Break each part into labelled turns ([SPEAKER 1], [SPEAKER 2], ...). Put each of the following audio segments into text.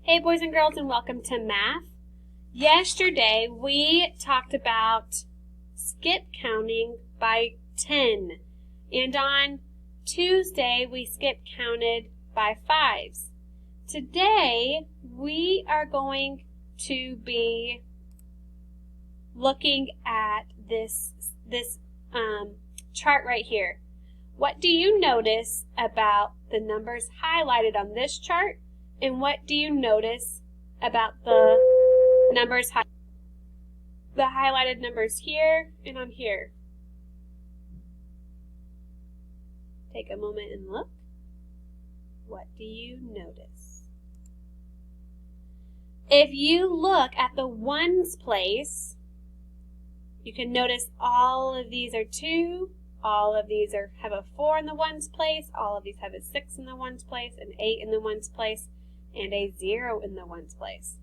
[SPEAKER 1] Hey boys and girls, and welcome to math. Yesterday we talked about skip counting by 10, and on Tuesday we skip counted by 5s. Today we are going to be looking at this chart right here. What do you notice about the numbers highlighted on this chart? And what do you notice about the numbers, the highlighted numbers here and on here? Take a moment and look. What do you notice? If you look at the ones place, you can notice all of these are 2, all of these have a 4 in the ones place, all of these have a 6 in the ones place, an 8 in the ones place, and a 0 in the ones place.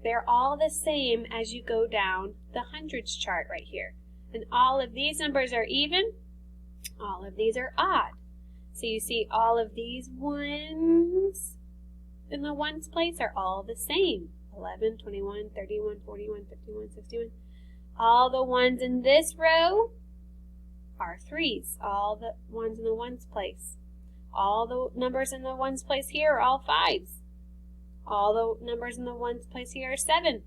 [SPEAKER 1] They're all the same as you go down the hundreds chart right here. And all of these numbers are even, all of these are odd. So you see all of these ones in the ones place are all the same. 11, 21, 31, 41, 51, 61. All the ones in this row are 3s, all the ones in the ones place. All the numbers in the ones place here are all 5s. All the numbers in the ones place here are 7.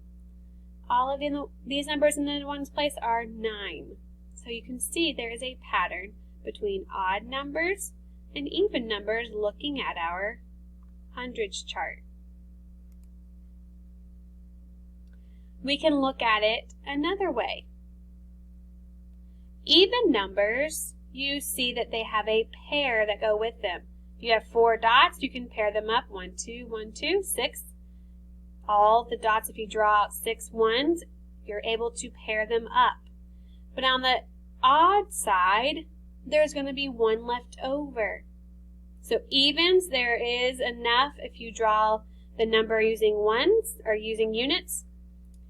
[SPEAKER 1] All of these numbers in the ones place are 9. So you can see there is a pattern between odd numbers and even numbers looking at our hundreds chart. We can look at it another way. Even numbers, you see that they have a pair that go with them. If you have 4 dots, you can pair them up. 1, 2, 1, 2, 6. All the dots, if you draw out 6 ones, you're able to pair them up. But on the odd side, there's going to be 1 left over. So evens, there is enough if you draw the number using ones or using units.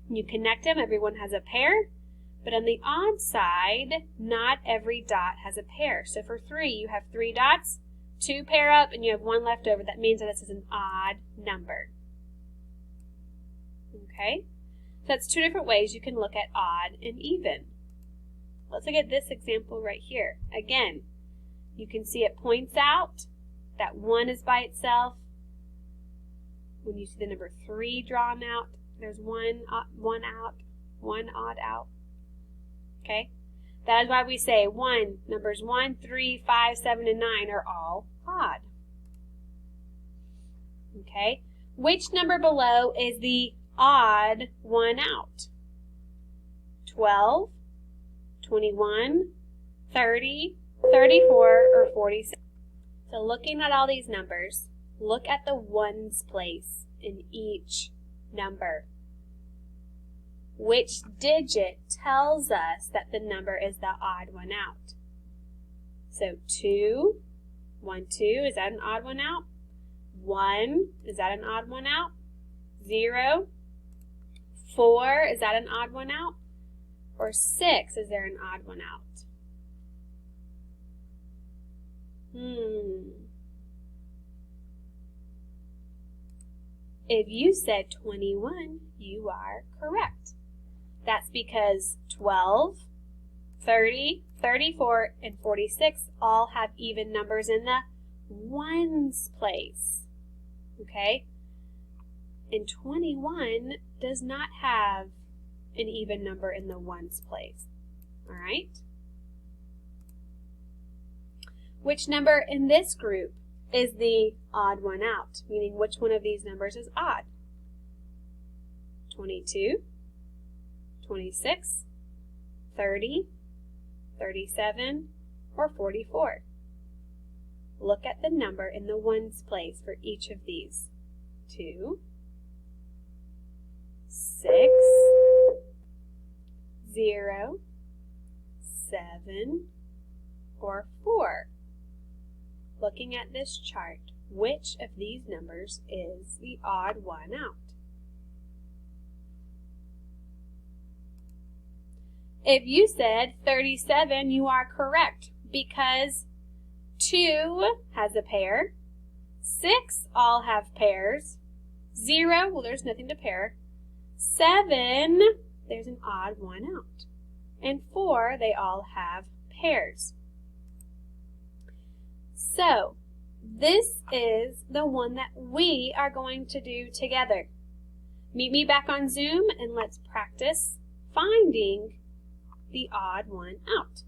[SPEAKER 1] You connect them, everyone has a pair. But on the odd side, not every dot has a pair. So for 3, you have 3 dots, 2 pair up, and you have 1 left over. That means that this is an odd number. Okay? So that's 2 different ways you can look at odd and even. Let's look at this example right here. Again, you can see it points out that 1 is by itself. When you see the number 3 drawn out, there's one out, 1 odd out. Okay? That is why we say numbers 1, 3, 5, 7, and 9 are all odd. Okay? Which number below is the odd 1 out? 12, 21, 30, 34, or 46. So looking at all these numbers, look at the ones place in each number. Which digit tells us that the number is the odd 1 out? So 2, 1, 2, is that an odd 1 out? 1, is that an odd 1 out? 0, 4, is that an odd 1 out? Or 6, is there an odd 1 out? If you said 21, you are correct. That's because 12, 30, 34, and 46 all have even numbers in the ones place. Okay? And 21 does not have an even number in the ones place. All right? Which number in this group is the odd 1 out? Meaning which one of these numbers is odd? 22, 26, 30, 37, or 44. Look at the number in the ones place for each of these. 2, 6, 0, 7, or 4. Looking at this chart, which of these numbers is the odd 1 out? If you said 37, you are correct because 2 has a pair, 6 all have pairs, 0, well, there's nothing to pair. 7, there's an odd one out. And 4, they all have pairs. So, this is the one that we are going to do together. Meet me back on Zoom and let's practice finding the odd one out.